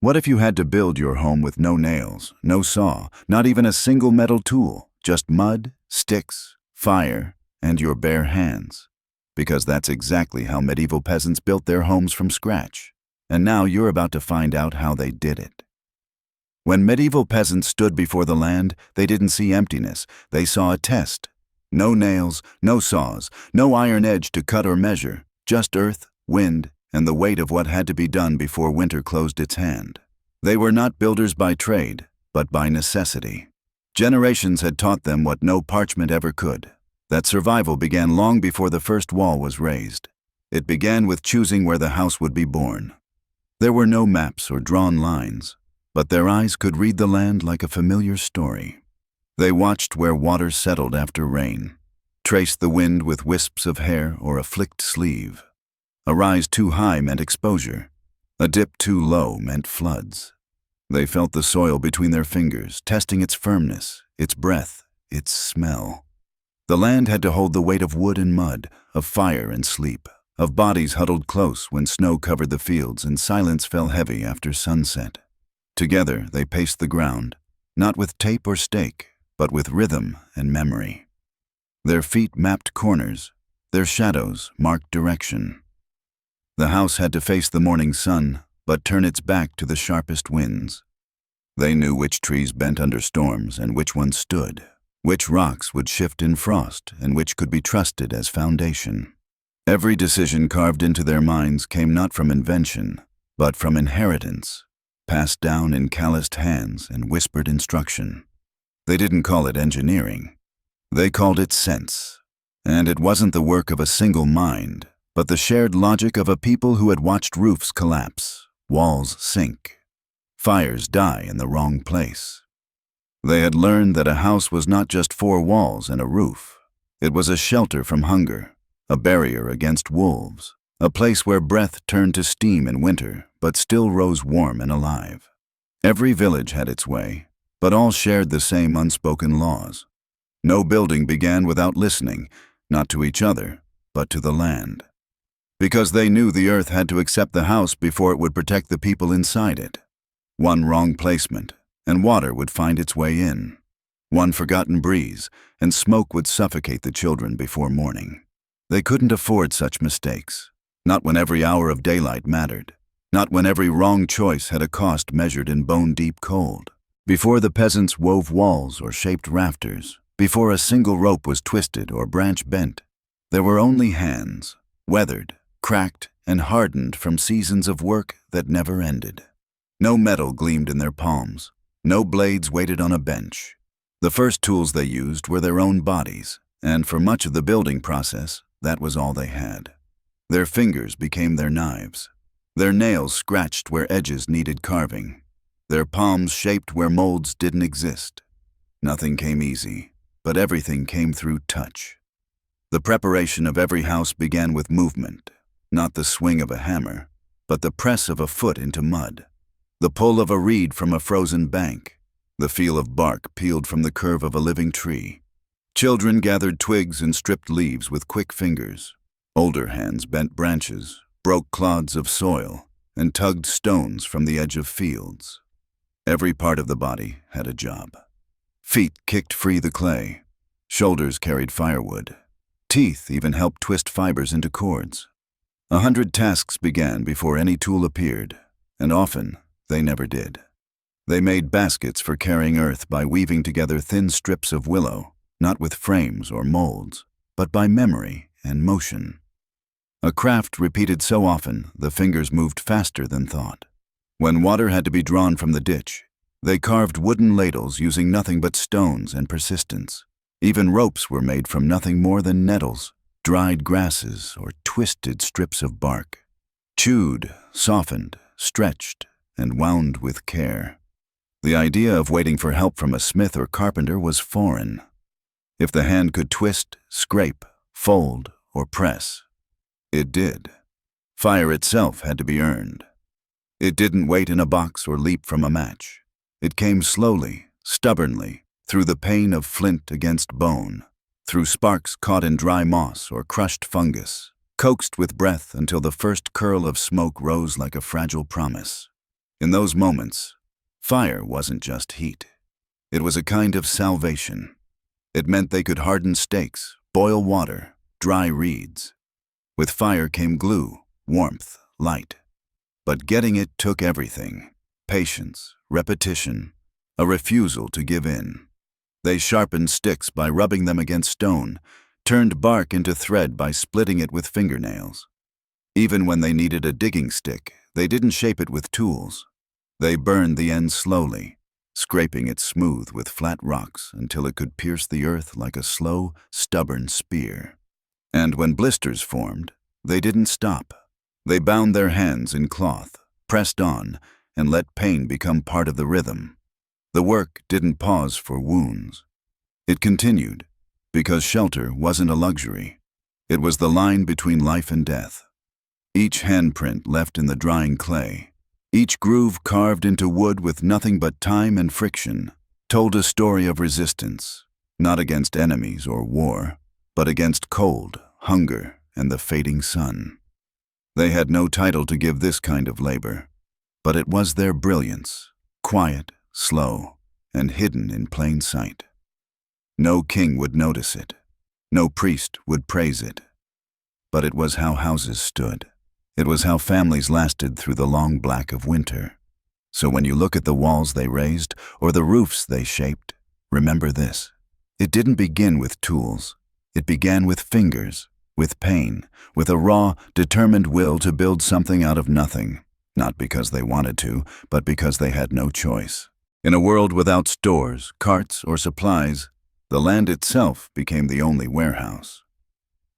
What if you had to build your home with no nails, no saw, not even a single metal tool, just mud, sticks, fire, and your bare hands? Because that's exactly how medieval peasants built their homes from scratch. And now you're about to find out how they did it. When medieval peasants stood before the land, they didn't see emptiness, they saw a test. No nails, no saws, no iron edge to cut or measure, just earth, wind, and the weight of what had to be done before winter closed its hand. They were not builders by trade, but by necessity. Generations had taught them what no parchment ever could, that survival began long before the first wall was raised. It began with choosing where the house would be born. There were no maps or drawn lines, but their eyes could read the land like a familiar story. They watched where water settled after rain, traced the wind with wisps of hair or a flicked sleeve. A rise too high meant exposure. A dip too low meant floods. They felt the soil between their fingers, testing its firmness, its breath, its smell. The land had to hold the weight of wood and mud, of fire and sleep, of bodies huddled close when snow covered the fields and silence fell heavy after sunset. Together they paced the ground, not with tape or stake, but with rhythm and memory. Their feet mapped corners, their shadows marked direction. The house had to face the morning sun, but turn its back to the sharpest winds. They knew which trees bent under storms and which ones stood, which rocks would shift in frost and which could be trusted as foundation. Every decision carved into their minds came not from invention, but from inheritance, passed down in calloused hands and whispered instruction. They didn't call it engineering. They called it sense. And it wasn't the work of a single mind, but the shared logic of a people who had watched roofs collapse, walls sink, fires die in the wrong place. They had learned that a house was not just four walls and a roof. It was a shelter from hunger, a barrier against wolves, a place where breath turned to steam in winter, but still rose warm and alive. Every village had its way, but all shared the same unspoken laws. No building began without listening, not to each other, but to the land. Because they knew the earth had to accept the house before it would protect the people inside it. One wrong placement, and water would find its way in. One forgotten breeze, and smoke would suffocate the children before morning. They couldn't afford such mistakes, not when every hour of daylight mattered, not when every wrong choice had a cost measured in bone-deep cold. Before the peasants wove walls or shaped rafters, before a single rope was twisted or branch bent, there were only hands, weathered, cracked, and hardened from seasons of work that never ended. No metal gleamed in their palms. No blades waited on a bench. The first tools they used were their own bodies, and for much of the building process, that was all they had. Their fingers became their knives. Their nails scratched where edges needed carving. Their palms shaped where molds didn't exist. Nothing came easy, but everything came through touch. The preparation of every house began with movement. Not the swing of a hammer, but the press of a foot into mud, the pull of a reed from a frozen bank, the feel of bark peeled from the curve of a living tree. Children gathered twigs and stripped leaves with quick fingers. Older hands bent branches, broke clods of soil, and tugged stones from the edge of fields. Every part of the body had a job. Feet kicked free the clay. Shoulders carried firewood. Teeth even helped twist fibers into cords. 100 tasks began before any tool appeared, and often they never did. They made baskets for carrying earth by weaving together thin strips of willow, not with frames or molds, but by memory and motion. A craft repeated so often, the fingers moved faster than thought. When water had to be drawn from the ditch, they carved wooden ladles using nothing but stones and persistence. Even ropes were made from nothing more than nettles, dried grasses, or twisted strips of bark. Chewed, softened, stretched, and wound with care. The idea of waiting for help from a smith or carpenter was foreign. If the hand could twist, scrape, fold, or press, it did. Fire itself had to be earned. It didn't wait in a box or leap from a match. It came slowly, stubbornly, through the pain of flint against bone, through sparks caught in dry moss or crushed fungus, coaxed with breath until the first curl of smoke rose like a fragile promise. In those moments, fire wasn't just heat. It was a kind of salvation. It meant they could harden stakes, boil water, dry reeds. With fire came glue, warmth, light. But getting it took everything: patience, repetition, a refusal to give in. They sharpened sticks by rubbing them against stone, turned bark into thread by splitting it with fingernails. Even when they needed a digging stick, they didn't shape it with tools. They burned the end slowly, scraping it smooth with flat rocks until it could pierce the earth like a slow, stubborn spear. And when blisters formed, they didn't stop. They bound their hands in cloth, pressed on, and let pain become part of the rhythm. The work didn't pause for wounds. It continued, because shelter wasn't a luxury. It was the line between life and death. Each handprint left in the drying clay, each groove carved into wood with nothing but time and friction, told a story of resistance, not against enemies or war, but against cold, hunger, and the fading sun. They had no title to give this kind of labor, but it was their brilliance, quiet, slow, and hidden in plain sight. No king would notice it. No priest would praise it. But it was how houses stood. It was how families lasted through the long black of winter. So when you look at the walls they raised or the roofs they shaped, remember this: it didn't begin with tools. It began with fingers, with pain, with a raw, determined will to build something out of nothing, not because they wanted to, but because they had no choice. In a world without stores, carts, or supplies, the land itself became the only warehouse.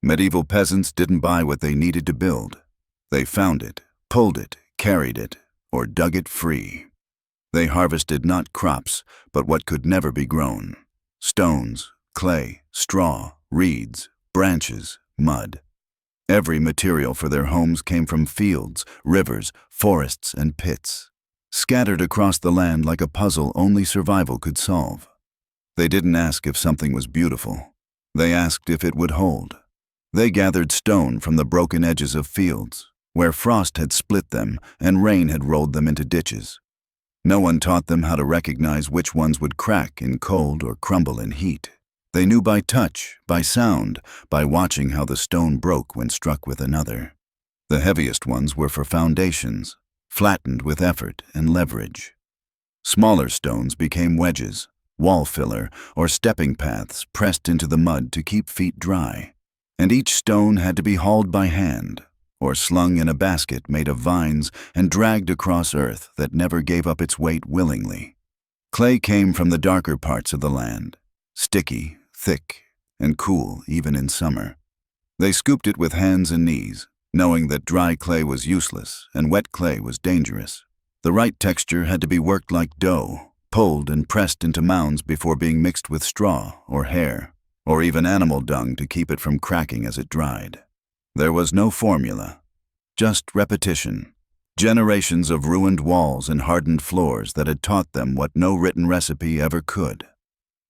Medieval peasants didn't buy what they needed to build. They found it, pulled it, carried it, or dug it free. They harvested not crops, but what could never be grown: stones, clay, straw, reeds, branches, mud. Every material for their homes came from fields, rivers, forests, and pits, scattered across the land like a puzzle only survival could solve. They didn't ask if something was beautiful. They asked if it would hold. They gathered stone from the broken edges of fields, where frost had split them and rain had rolled them into ditches. No one taught them how to recognize which ones would crack in cold or crumble in heat. They knew by touch, by sound, by watching how the stone broke when struck with another. The heaviest ones were for foundations, flattened with effort and leverage. Smaller stones became wedges, wall filler, or stepping paths pressed into the mud to keep feet dry. And each stone had to be hauled by hand, or slung in a basket made of vines and dragged across earth that never gave up its weight willingly. Clay came from the darker parts of the land, sticky, thick, and cool even in summer. They scooped it with hands and knees, knowing that dry clay was useless and wet clay was dangerous. The right texture had to be worked like dough, pulled and pressed into mounds before being mixed with straw or hair, or even animal dung to keep it from cracking as it dried. There was no formula, just repetition, generations of ruined walls and hardened floors that had taught them what no written recipe ever could.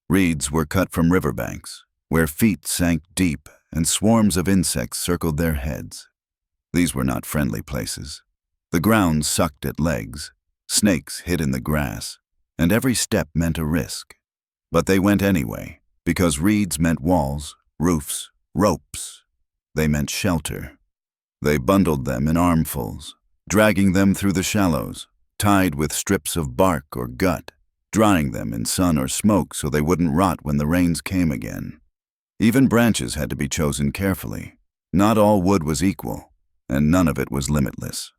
Reeds were cut from riverbanks, where feet sank deep and swarms of insects circled their heads. These were not friendly places. The ground sucked at legs, snakes hid in the grass, and every step meant a risk. But they went anyway, because reeds meant walls, roofs, ropes. They meant shelter. They bundled them in armfuls, dragging them through the shallows, tied with strips of bark or gut, drying them in sun or smoke so they wouldn't rot when the rains came again. Even branches had to be chosen carefully. Not all wood was equal, and none of it was limitless.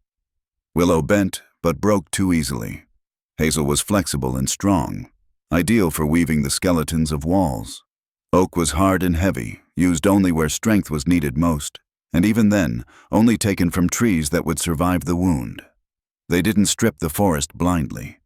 Willow bent, but broke too easily. Hazel was flexible and strong, ideal for weaving the skeletons of walls. Oak was hard and heavy, used only where strength was needed most, and even then, only taken from trees that would survive the wound. They didn't strip the forest blindly.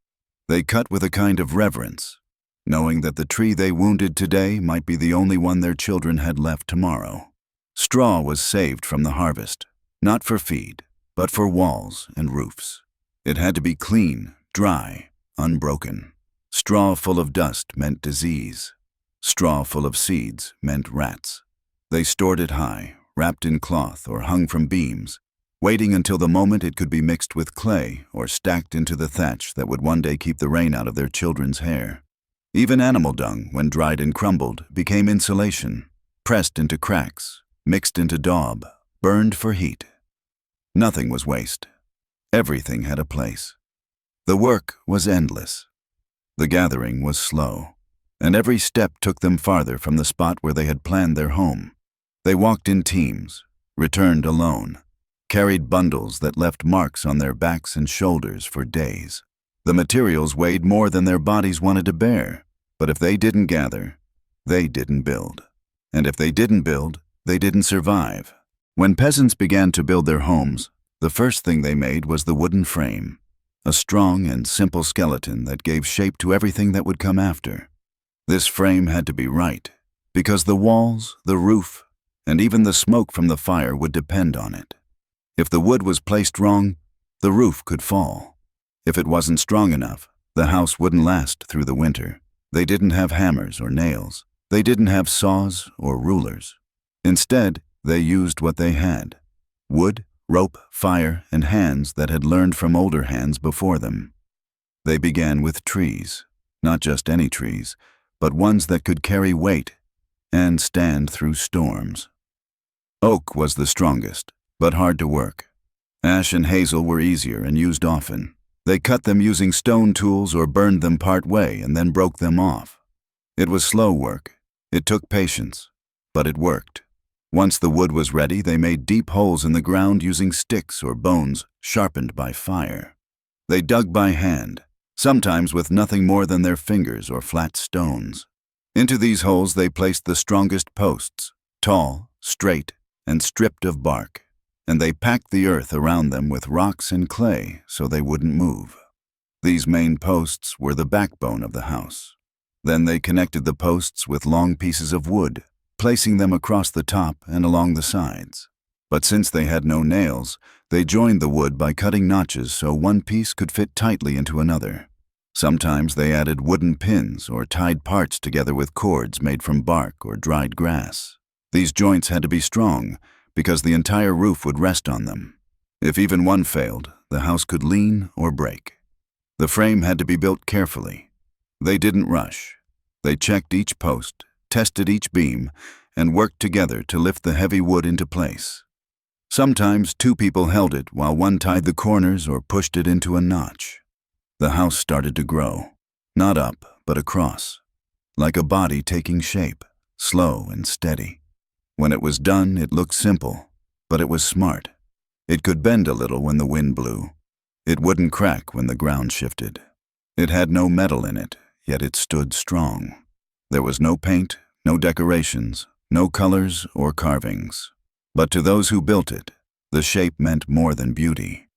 They cut with a kind of reverence, knowing that the tree they wounded today might be the only one their children had left tomorrow. Straw was saved from the harvest, not for feed, but for walls and roofs. It had to be clean, dry, unbroken. Straw full of dust meant disease. Straw full of seeds meant rats. They stored it high, wrapped in cloth or hung from beams, waiting until the moment it could be mixed with clay or stacked into the thatch that would one day keep the rain out of their children's hair. Even animal dung, when dried and crumbled, became insulation, pressed into cracks, mixed into daub, burned for heat. Nothing was waste. Everything had a place. The work was endless. The gathering was slow, and every step took them farther from the spot where they had planned their home. They walked in teams, returned alone, carried bundles that left marks on their backs and shoulders for days. The materials weighed more than their bodies wanted to bear, but if they didn't gather, they didn't build. And if they didn't build, they didn't survive. When peasants began to build their homes, the first thing they made was the wooden frame, a strong and simple skeleton that gave shape to everything that would come after. This frame had to be right, because the walls, the roof, and even the smoke from the fire would depend on it. If the wood was placed wrong, the roof could fall. If it wasn't strong enough, the house wouldn't last through the winter. They didn't have hammers or nails. They didn't have saws or rulers. Instead, they used what they had: wood, rope, fire, and hands that had learned from older hands before them. They began with trees, not just any trees, but ones that could carry weight and stand through storms. Oak was the strongest, but hard to work. Ash and hazel were easier and used often. They cut them using stone tools or burned them part way and then broke them off. It was slow work. It took patience, but it worked. Once the wood was ready, they made deep holes in the ground using sticks or bones sharpened by fire. They dug by hand, sometimes with nothing more than their fingers or flat stones. Into these holes they placed the strongest posts, tall, straight, and stripped of bark, and they packed the earth around them with rocks and clay so they wouldn't move. These main posts were the backbone of the house. Then they connected the posts with long pieces of wood, placing them across the top and along the sides. But since they had no nails, they joined the wood by cutting notches so one piece could fit tightly into another. Sometimes they added wooden pins or tied parts together with cords made from bark or dried grass. These joints had to be strong because the entire roof would rest on them. If even one failed, the house could lean or break. The frame had to be built carefully. They didn't rush. They checked each post, tested each beam, and worked together to lift the heavy wood into place. Sometimes 2 people held it while one tied the corners or pushed it into a notch. The house started to grow, not up, but across, like a body taking shape, slow and steady. When it was done, it looked simple, but it was smart. It could bend a little when the wind blew. It wouldn't crack when the ground shifted. It had no metal in it, yet it stood strong. There was no paint, no decorations, no colors or carvings. But to those who built it, the shape meant more than beauty.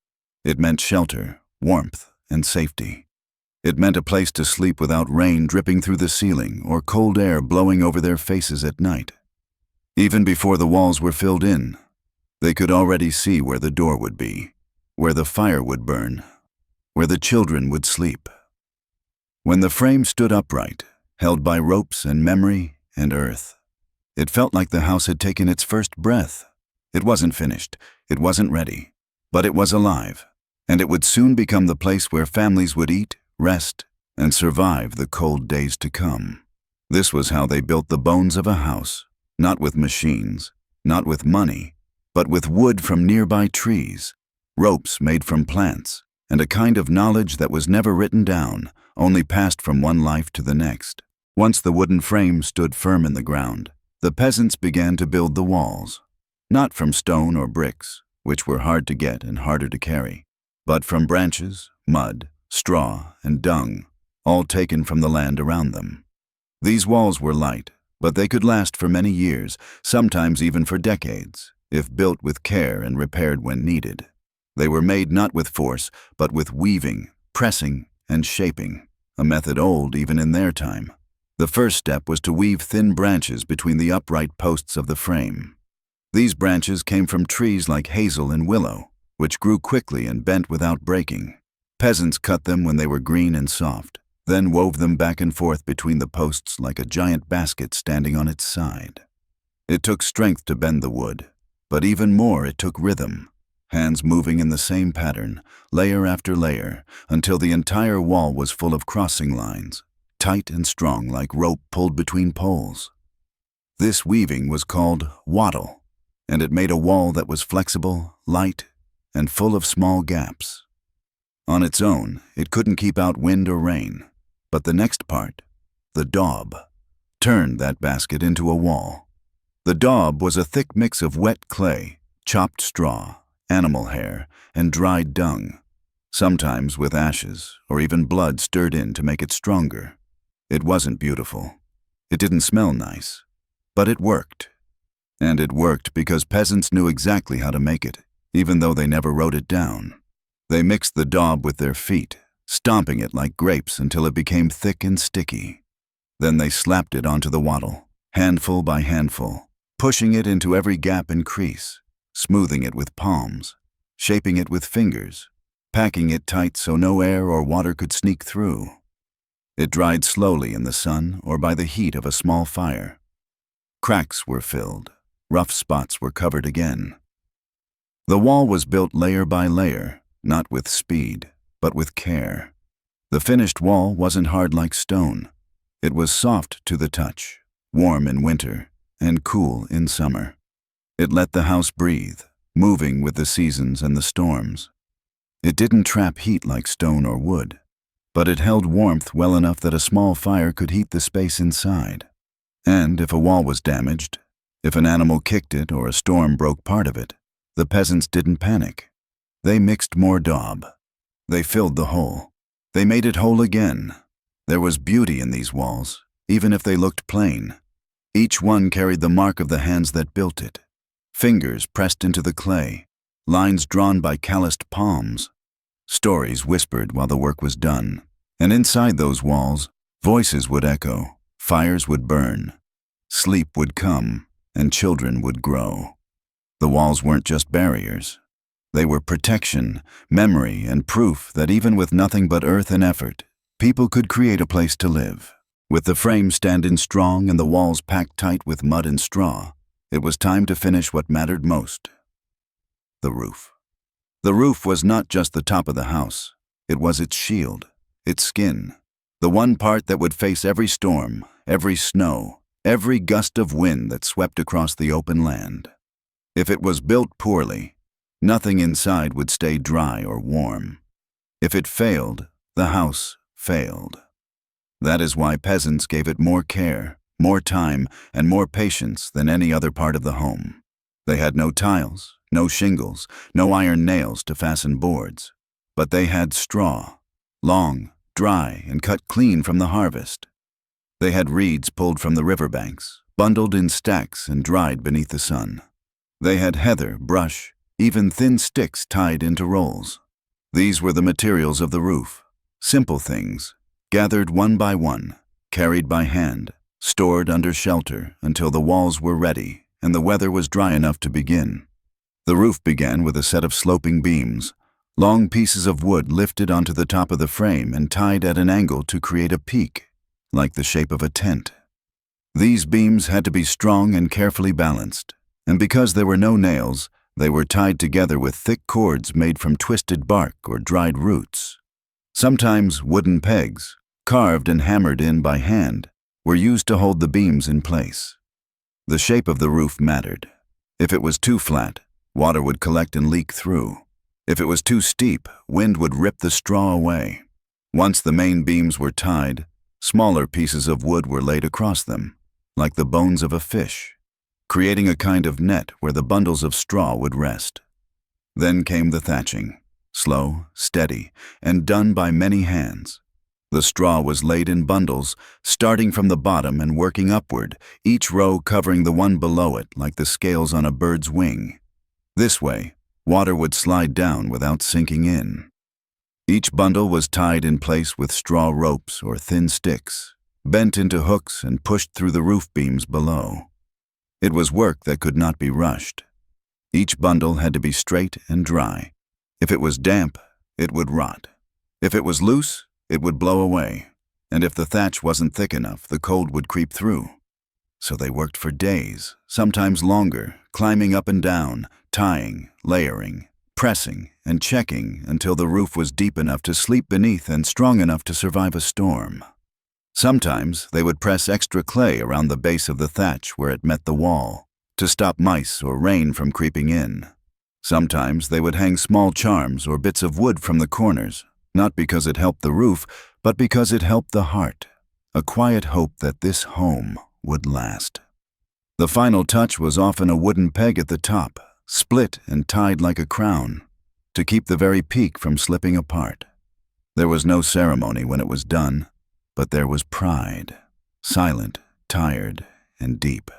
It meant shelter, warmth, and safety. It meant a place to sleep without rain dripping through the ceiling or cold air blowing over their faces at night. Even before the walls were filled in, they could already see where the door would be, where the fire would burn, where the children would sleep. When the frame stood upright, held by ropes and memory and earth, it felt like the house had taken its first breath. It wasn't finished, it wasn't ready, but it was alive, and it would soon become the place where families would eat, rest, and survive the cold days to come. This was how they built the bones of a house. Not with machines, not with money, but with wood from nearby trees, ropes made from plants, and a kind of knowledge that was never written down, only passed from one life to the next. Once the wooden frame stood firm in the ground, the peasants began to build the walls, not from stone or bricks, which were hard to get and harder to carry, but from branches, mud, straw, and dung, all taken from the land around them. These walls were light, but they could last for many years, sometimes even for decades, if built with care and repaired when needed. They were made not with force, but with weaving, pressing, and shaping, a method old even in their time. The first step was to weave thin branches between the upright posts of the frame. These branches came from trees like hazel and willow, which grew quickly and bent without breaking. Peasants cut them when they were green and soft, then wove them back and forth between the posts like a giant basket standing on its side. It took strength to bend the wood, but even more it took rhythm. hands moving in the same pattern, layer after layer, until the entire wall was full of crossing lines, tight and strong like rope pulled between poles. This weaving was called wattle, and it made a wall that was flexible, light, and full of small gaps. On its own, it couldn't keep out wind or rain, but the next part, the daub, turned that basket into a wall. The daub was a thick mix of wet clay, chopped straw, animal hair, and dried dung, sometimes with ashes or even blood stirred in to make it stronger. It wasn't beautiful. It didn't smell nice, but it worked. And it worked because peasants knew exactly how to make it, even though they never wrote it down. They mixed the daub with their feet, stomping it like grapes until it became thick and sticky. Then they slapped it onto the wattle, handful by handful, pushing it into every gap and crease, smoothing it with palms, shaping it with fingers, packing it tight so no air or water could sneak through. It dried slowly in the sun or by the heat of a small fire. Cracks were filled, rough spots were covered again. The wall was built layer by layer, not with speed, but with care. The finished wall wasn't hard like stone. It was soft to the touch, warm in winter, and cool in summer. It let the house breathe, moving with the seasons and the storms. It didn't trap heat like stone or wood, but it held warmth well enough that a small fire could heat the space inside. And if a wall was damaged, if an animal kicked it or a storm broke part of it, the peasants didn't panic. They mixed more daub. They filled the hole. They made it whole again. There was beauty in these walls, even if they looked plain. Each one carried the mark of the hands that built it. Fingers pressed into the clay, lines drawn by calloused palms. Stories whispered while the work was done. And inside those walls, voices would echo, fires would burn, sleep would come, and children would grow. The walls weren't just barriers. They were protection, memory, and proof that even with nothing but earth and effort, people could create a place to live. With the frame standing strong and the walls packed tight with mud and straw, it was time to finish what mattered most: the roof. The roof was not just the top of the house. It was its shield, its skin, the one part that would face every storm, every snow, every gust of wind that swept across the open land. If it was built poorly, nothing inside would stay dry or warm. If it failed, the house failed. That is why peasants gave it more care, more time, and more patience than any other part of the home. They had no tiles, no shingles, no iron nails to fasten boards, but they had straw, long, dry, and cut clean from the harvest. They had reeds pulled from the riverbanks, bundled in stacks and dried beneath the sun. They had heather, brush, even thin sticks tied into rolls. These were the materials of the roof, simple things, gathered one by one, carried by hand, stored under shelter until the walls were ready and the weather was dry enough to begin. The roof began with a set of sloping beams, long pieces of wood lifted onto the top of the frame and tied at an angle to create a peak, like the shape of a tent. These beams had to be strong and carefully balanced, and because there were no nails, they were tied together with thick cords made from twisted bark or dried roots. Sometimes wooden pegs, carved and hammered in by hand, were used to hold the beams in place. The shape of the roof mattered. If it was too flat, water would collect and leak through. If it was too steep, wind would rip the straw away. Once the main beams were tied, smaller pieces of wood were laid across them, like the bones of a fish, creating a kind of net where the bundles of straw would rest. Then came the thatching, slow, steady, and done by many hands. The straw was laid in bundles, starting from the bottom and working upward, each row covering the one below it like the scales on a bird's wing. This way, water would slide down without sinking in. Each bundle was tied in place with straw ropes or thin sticks, bent into hooks and pushed through the roof beams below. It was work that could not be rushed. Each bundle had to be straight and dry. If it was damp, it would rot. If it was loose, it would blow away. And if the thatch wasn't thick enough, the cold would creep through. So they worked for days, sometimes longer, climbing up and down, tying, layering, pressing and checking until the roof was deep enough to sleep beneath and strong enough to survive a storm. Sometimes they would press extra clay around the base of the thatch where it met the wall, to stop mice or rain from creeping in. Sometimes they would hang small charms or bits of wood from the corners, not because it helped the roof, but because it helped the heart, a quiet hope that this home would last. The final touch was often a wooden peg at the top, split and tied like a crown, to keep the very peak from slipping apart. There was no ceremony when it was done, but there was pride, silent, tired, and deep.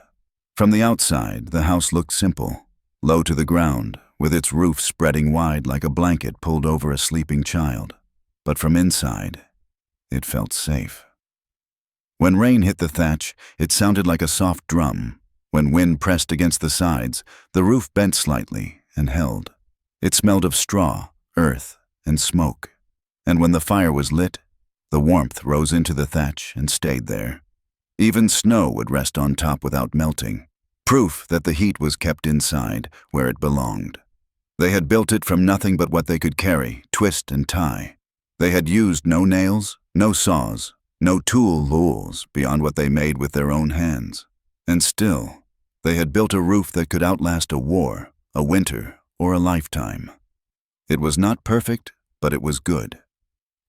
From the outside, the house looked simple, low to the ground, with its roof spreading wide like a blanket pulled over a sleeping child. But from inside, it felt safe. When rain hit the thatch, it sounded like a soft drum. When wind pressed against the sides, the roof bent slightly and held. It smelled of straw, earth, and smoke. And when the fire was lit, the warmth rose into the thatch and stayed there. Even snow would rest on top without melting, proof that the heat was kept inside, where it belonged. They had built it from nothing but what they could carry, twist, and tie. They had used no nails, no saws, no tools beyond what they made with their own hands. And still, they had built a roof that could outlast a war, a winter, or a lifetime. It was not perfect, but it was good.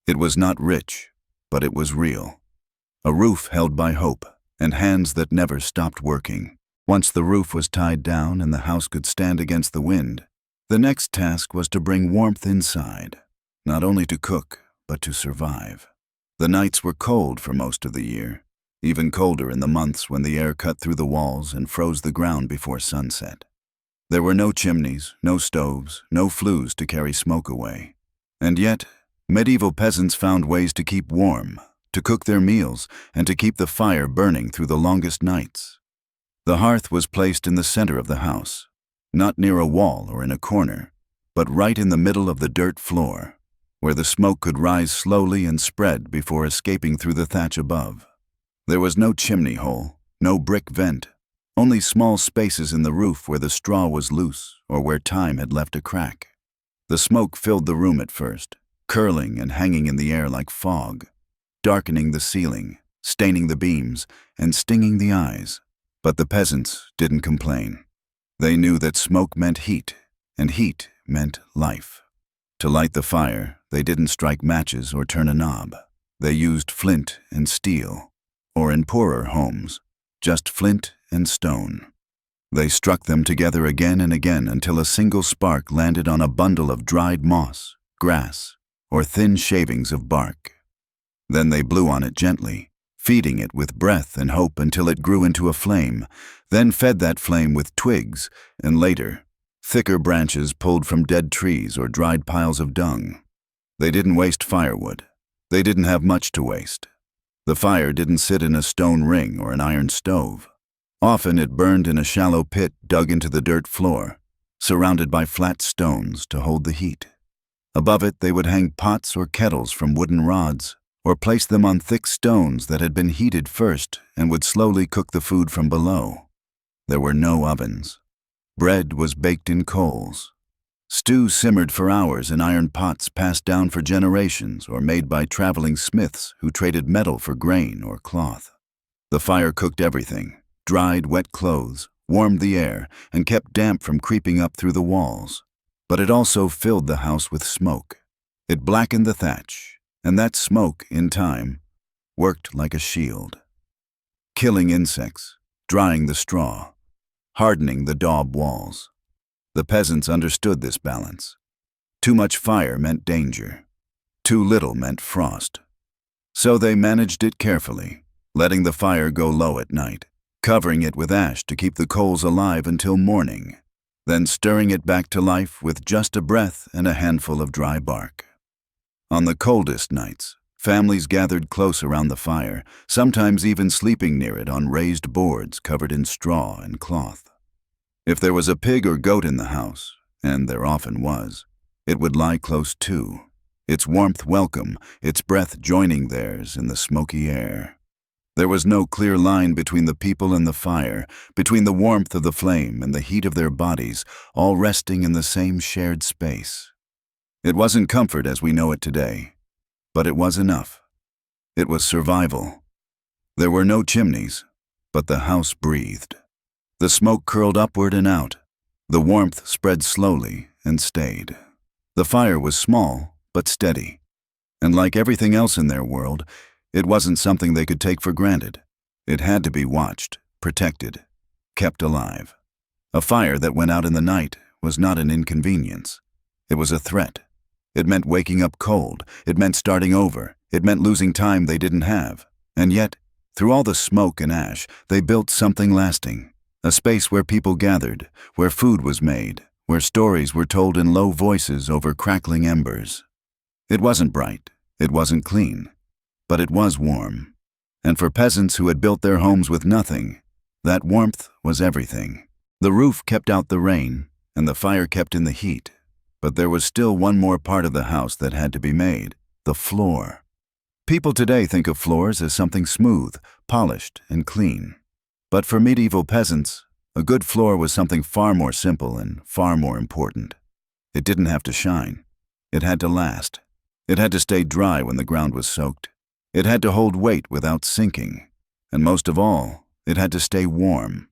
It was not rich, but it was real. A roof held by hope, and hands that never stopped working. Once the roof was tied down and the house could stand against the wind, the next task was to bring warmth inside, not only to cook, but to survive. The nights were cold for most of the year, even colder in the months when the air cut through the walls and froze the ground before sunset. There were no chimneys, no stoves, no flues to carry smoke away. And yet, medieval peasants found ways to keep warm, to cook their meals, and to keep the fire burning through the longest nights. The hearth was placed in the center of the house, not near a wall or in a corner, but right in the middle of the dirt floor, where the smoke could rise slowly and spread before escaping through the thatch above. There was no chimney hole, no brick vent, only small spaces in the roof where the straw was loose or where time had left a crack. The smoke filled the room at first, curling and hanging in the air like fog, darkening the ceiling, staining the beams, and stinging the eyes. But the peasants didn't complain. They knew that smoke meant heat, and heat meant life. To light the fire, they didn't strike matches or turn a knob. They used flint and steel, or in poorer homes, just flint and stone. They struck them together again and again until a single spark landed on a bundle of dried moss, grass, or thin shavings of bark. Then they blew on it gently, feeding it with breath and hope until it grew into a flame, then fed that flame with twigs, and later, thicker branches pulled from dead trees or dried piles of dung. They didn't waste firewood. They didn't have much to waste. The fire didn't sit in a stone ring or an iron stove. Often it burned in a shallow pit dug into the dirt floor, surrounded by flat stones to hold the heat. Above it they would hang pots or kettles from wooden rods, or place them on thick stones that had been heated first and would slowly cook the food from below. There were no ovens. Bread was baked in coals. Stew simmered for hours in iron pots passed down for generations or made by traveling smiths who traded metal for grain or cloth. The fire cooked everything, dried wet clothes, warmed the air, and kept damp from creeping up through the walls. But it also filled the house with smoke. It blackened the thatch, and that smoke, in time, worked like a shield, killing insects, drying the straw, hardening the daub walls. The peasants understood this balance. Too much fire meant danger. Too little meant frost. So they managed it carefully, letting the fire go low at night, covering it with ash to keep the coals alive until morning, then stirring it back to life with just a breath and a handful of dry bark. On the coldest nights, families gathered close around the fire, sometimes even sleeping near it on raised boards covered in straw and cloth. If there was a pig or goat in the house, and there often was, it would lie close too, its warmth welcome, its breath joining theirs in the smoky air. There was no clear line between the people and the fire, between the warmth of the flame and the heat of their bodies, all resting in the same shared space. It wasn't comfort as we know it today, but it was enough. It was survival. There were no chimneys, but the house breathed. The smoke curled upward and out. The warmth spread slowly and stayed. The fire was small, but steady. And like everything else in their world, it wasn't something they could take for granted. It had to be watched, protected, kept alive. A fire that went out in the night was not an inconvenience. It was a threat. It meant waking up cold. It meant starting over. It meant losing time they didn't have. And yet, through all the smoke and ash, they built something lasting. A space where people gathered, where food was made, where stories were told in low voices over crackling embers. It wasn't bright. It wasn't clean. But it was warm. And for peasants who had built their homes with nothing, that warmth was everything. The roof kept out the rain, and the fire kept in the heat. But there was still one more part of the house that had to be made: the floor. People today think of floors as something smooth, polished, and clean. But for medieval peasants, a good floor was something far more simple and far more important. It didn't have to shine. It had to last. It had to stay dry when the ground was soaked. It had to hold weight without sinking. And most of all, it had to stay warm,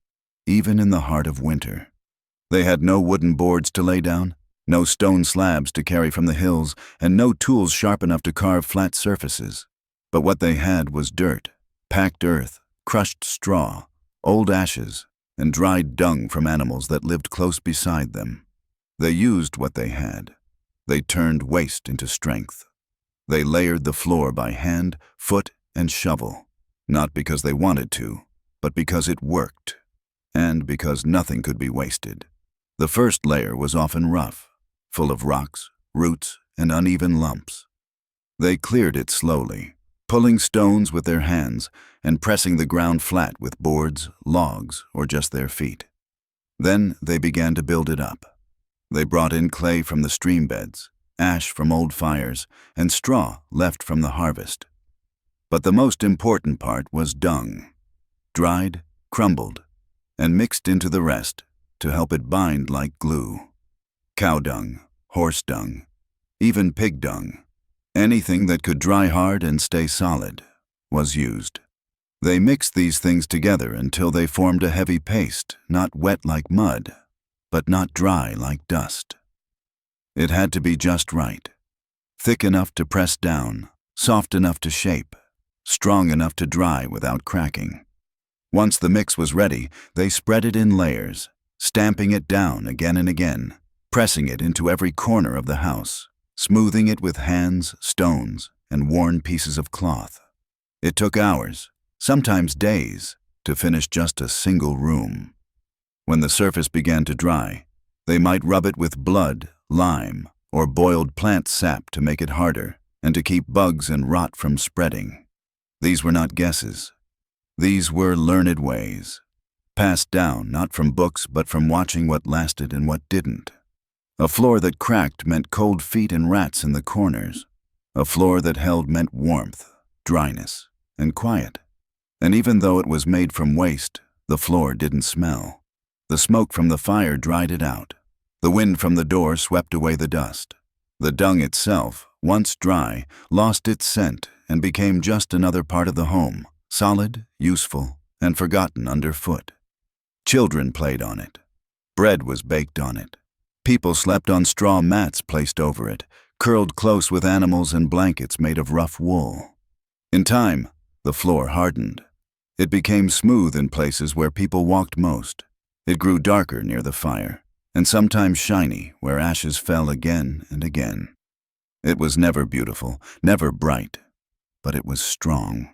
even in the heart of winter. They had no wooden boards to lay down, no stone slabs to carry from the hills, and no tools sharp enough to carve flat surfaces. But what they had was dirt, packed earth, crushed straw, old ashes, and dried dung from animals that lived close beside them. They used what they had. They turned waste into strength. They layered the floor by hand, foot, and shovel, not because they wanted to, but because it worked, and because nothing could be wasted. The first layer was often rough, full of rocks, roots, and uneven lumps. They cleared it slowly, pulling stones with their hands and pressing the ground flat with boards, logs, or just their feet. Then they began to build it up. They brought in clay from the stream beds, ash from old fires, and straw left from the harvest. But the most important part was dung, dried, crumbled, and mixed into the rest to help it bind like glue. Cow dung, horse dung, even pig dung, anything that could dry hard and stay solid, was used. They mixed these things together until they formed a heavy paste, not wet like mud, but not dry like dust. It had to be just right, thick enough to press down, soft enough to shape, strong enough to dry without cracking. Once the mix was ready, they spread it in layers, stamping it down again and again, pressing it into every corner of the house, smoothing it with hands, stones, and worn pieces of cloth. It took hours, sometimes days, to finish just a single room. When the surface began to dry, they might rub it with blood, lime, or boiled plant sap to make it harder and to keep bugs and rot from spreading. These were not guesses. These were learned ways, passed down not from books but from watching what lasted and what didn't. A floor that cracked meant cold feet and rats in the corners. A floor that held meant warmth, dryness, and quiet. And even though it was made from waste, the floor didn't smell. The smoke from the fire dried it out. The wind from the door swept away the dust. The dung itself, once dry, lost its scent and became just another part of the home, solid, useful, and forgotten underfoot. Children played on it. Bread was baked on it. People slept on straw mats placed over it, curled close with animals and blankets made of rough wool. In time, the floor hardened. It became smooth in places where people walked most. It grew darker near the fire, and sometimes shiny where ashes fell again and again. It was never beautiful, never bright, but it was strong.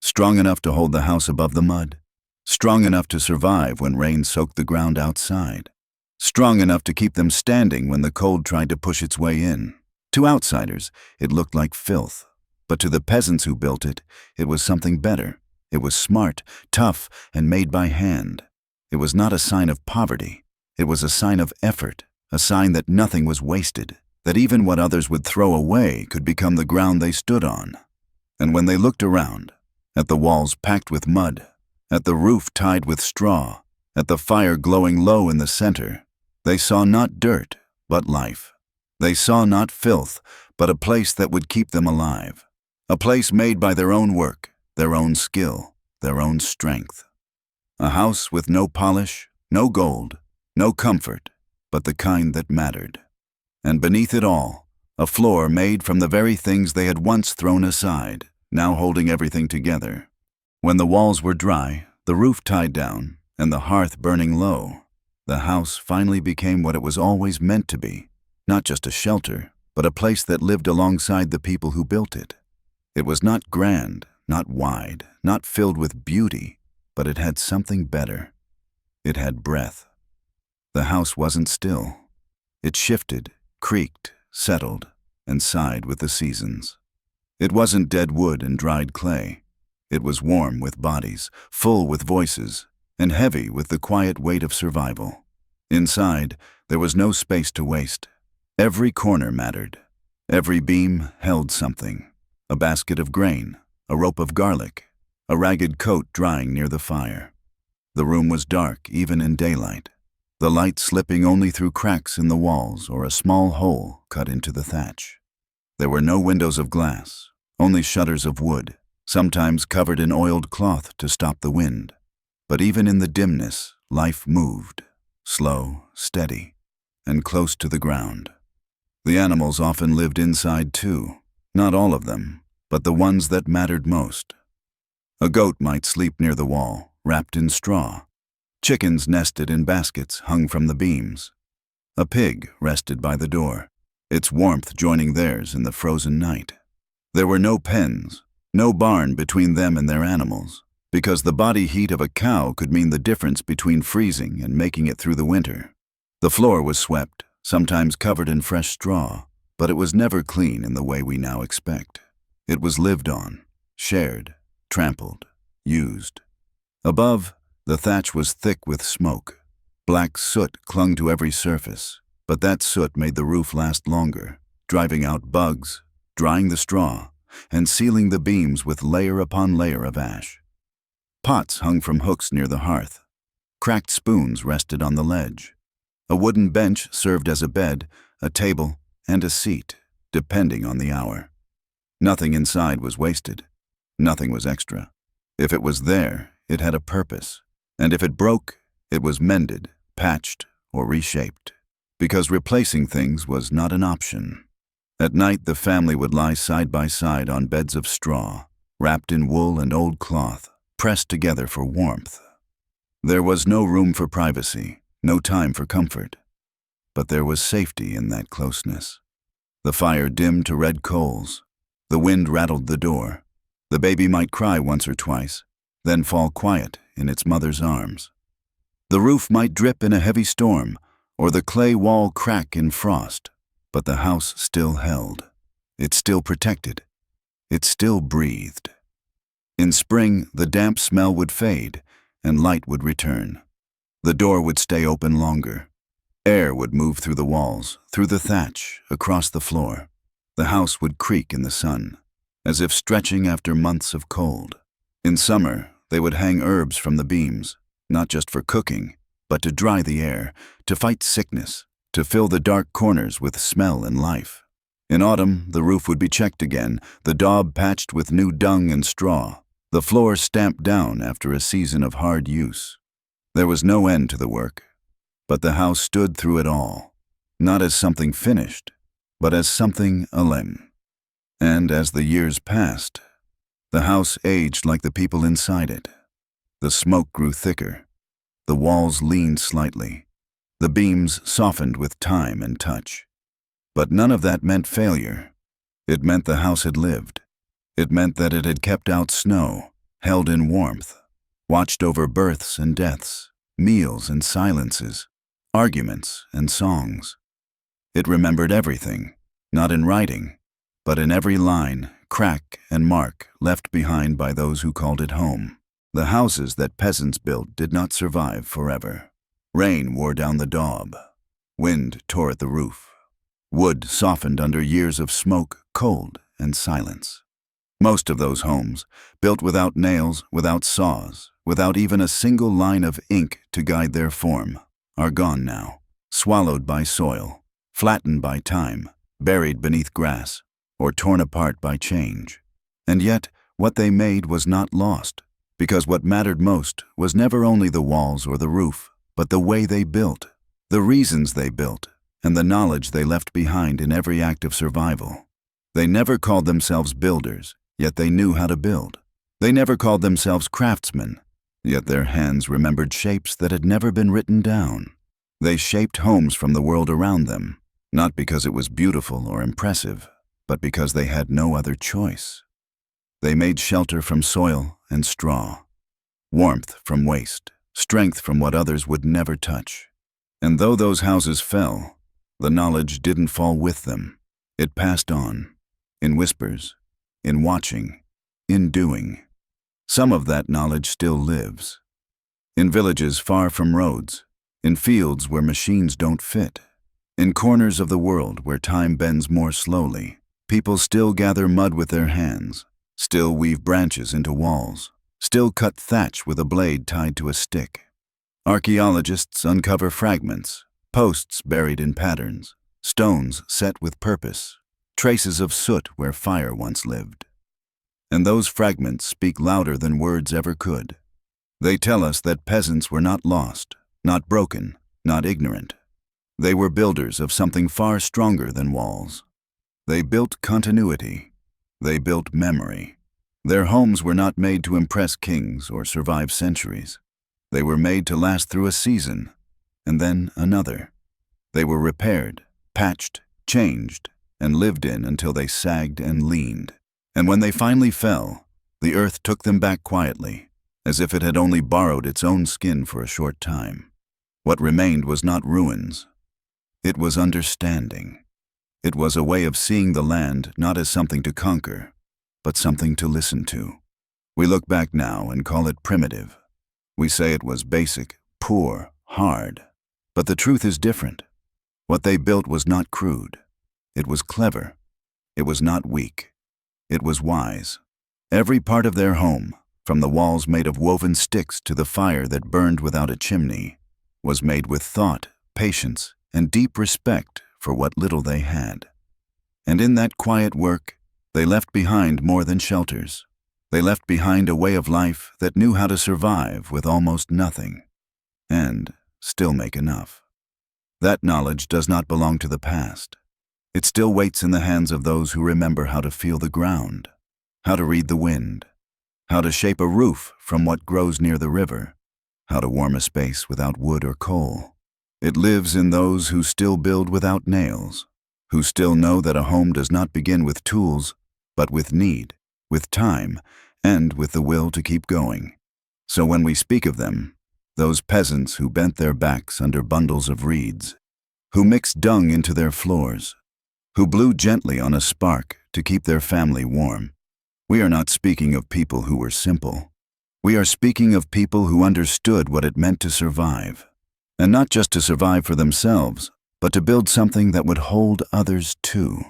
Strong enough to hold the house above the mud. Strong enough to survive when rain soaked the ground outside. Strong enough to keep them standing when the cold tried to push its way in. To outsiders, it looked like filth. But to the peasants who built it, it was something better. It was smart, tough, and made by hand. It was not a sign of poverty. It was a sign of effort, a sign that nothing was wasted, that even what others would throw away could become the ground they stood on. And when they looked around, at the walls packed with mud, at the roof tied with straw, at the fire glowing low in the center. They saw not dirt, but life. They saw not filth, but a place that would keep them alive. A place made by their own work, their own skill, their own strength. A house with no polish, no gold, no comfort, but the kind that mattered. And beneath it all, a floor made from the very things they had once thrown aside, now holding everything together. When the walls were dry, the roof tied down, and the hearth burning low, the house finally became what it was always meant to be, not just a shelter, but a place that lived alongside the people who built it. It was not grand, not wide, not filled with beauty, but it had something better. It had breath. The house wasn't still. It shifted, creaked, settled, and sighed with the seasons. It wasn't dead wood and dried clay. It was warm with bodies, full with voices, and heavy with the quiet weight of survival. Inside, there was no space to waste. Every corner mattered. Every beam held something. A basket of grain, a rope of garlic, a ragged coat drying near the fire. The room was dark even in daylight, the light slipping only through cracks in the walls or a small hole cut into the thatch. There were no windows of glass, only shutters of wood, sometimes covered in oiled cloth to stop the wind. But even in the dimness, life moved, slow, steady, and close to the ground. The animals often lived inside too, not all of them, but the ones that mattered most. A goat might sleep near the wall, wrapped in straw. Chickens nested in baskets hung from the beams. A pig rested by the door, its warmth joining theirs in the frozen night. There were no pens, no barn between them and their animals, because the body heat of a cow could mean the difference between freezing and making it through the winter. The floor was swept, sometimes covered in fresh straw, but it was never clean in the way we now expect. It was lived on, shared, trampled, used. Above, the thatch was thick with smoke. Black soot clung to every surface, but that soot made the roof last longer, driving out bugs, drying the straw, and sealing the beams with layer upon layer of ash. Pots hung from hooks near the hearth. Cracked spoons rested on the ledge. A wooden bench served as a bed, a table, and a seat, depending on the hour. Nothing inside was wasted. Nothing was extra. If it was there, it had a purpose. And if it broke, it was mended, patched, or reshaped. Because replacing things was not an option. At night, the family would lie side by side on beds of straw, wrapped in wool and old cloth, pressed together for warmth. There was no room for privacy, no time for comfort. But there was safety in that closeness. The fire dimmed to red coals. The wind rattled the door. The baby might cry once or twice, then fall quiet in its mother's arms. The roof might drip in a heavy storm, or the clay wall crack in frost, but the house still held. It still protected. It still breathed. In spring, the damp smell would fade, and light would return. The door would stay open longer. Air would move through the walls, through the thatch, across the floor. The house would creak in the sun, as if stretching after months of cold. In summer, they would hang herbs from the beams, not just for cooking, but to dry the air, to fight sickness, to fill the dark corners with smell and life. In autumn, the roof would be checked again, the daub patched with new dung and straw, the floor stamped down after a season of hard use. There was no end to the work, but the house stood through it all, not as something finished, but as something alem. And as the years passed, the house aged like the people inside it. The smoke grew thicker. The walls leaned slightly. The beams softened with time and touch. But none of that meant failure. It meant the house had lived. It meant that it had kept out snow, held in warmth, watched over births and deaths, meals and silences, arguments and songs. It remembered everything, not in writing, but in every line, crack, and mark left behind by those who called it home. The houses that peasants built did not survive forever. Rain wore down the daub. Wind tore at the roof. Wood softened under years of smoke, cold, and silence. Most of those homes, built without nails, without saws, without even a single line of ink to guide their form, are gone now, swallowed by soil, flattened by time, buried beneath grass, or torn apart by change. And yet, what they made was not lost, because what mattered most was never only the walls or the roof, but the way they built, the reasons they built, and the knowledge they left behind in every act of survival. They never called themselves builders, yet they knew how to build. They never called themselves craftsmen, yet their hands remembered shapes that had never been written down. They shaped homes from the world around them, not because it was beautiful or impressive, but because they had no other choice. They made shelter from soil and straw, warmth from waste, strength from what others would never touch. And though those houses fell, the knowledge didn't fall with them. It passed on, in whispers, in watching, in doing. Some of that knowledge still lives. In villages far from roads, in fields where machines don't fit, in corners of the world where time bends more slowly, people still gather mud with their hands, still weave branches into walls, still cut thatch with a blade tied to a stick. Archaeologists uncover fragments, posts buried in patterns, stones set with purpose, traces of soot where fire once lived. And those fragments speak louder than words ever could. They tell us that peasants were not lost, not broken, not ignorant. They were builders of something far stronger than walls. They built continuity. They built memory. Their homes were not made to impress kings or survive centuries. They were made to last through a season, and then another. They were repaired, patched, changed, and lived in until they sagged and leaned. And when they finally fell, the earth took them back quietly, as if it had only borrowed its own skin for a short time. What remained was not ruins. It was understanding. It was a way of seeing the land not as something to conquer, but something to listen to. We look back now and call it primitive. We say it was basic, poor, hard. But the truth is different. What they built was not crude. It was clever. It was not weak. It was wise. Every part of their home, from the walls made of woven sticks to the fire that burned without a chimney, was made with thought, patience, and deep respect for what little they had. And in that quiet work, they left behind more than shelters. They left behind a way of life that knew how to survive with almost nothing, and still make enough. That knowledge does not belong to the past. It still waits in the hands of those who remember how to feel the ground, how to read the wind, how to shape a roof from what grows near the river, how to warm a space without wood or coal. It lives in those who still build without nails, who still know that a home does not begin with tools, but with need, with time, and with the will to keep going. So when we speak of them, those peasants who bent their backs under bundles of reeds, who mixed dung into their floors, who blew gently on a spark to keep their family warm, we are not speaking of people who were simple. We are speaking of people who understood what it meant to survive, and not just to survive for themselves, but to build something that would hold others too.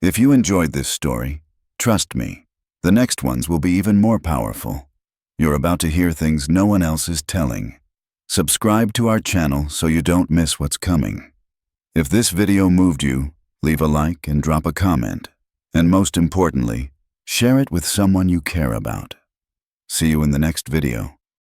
If you enjoyed this story, trust me, the next ones will be even more powerful. You're about to hear things no one else is telling. Subscribe to our channel so you don't miss what's coming. If this video moved you, leave a like and drop a comment. And most importantly, share it with someone you care about. See you in the next video.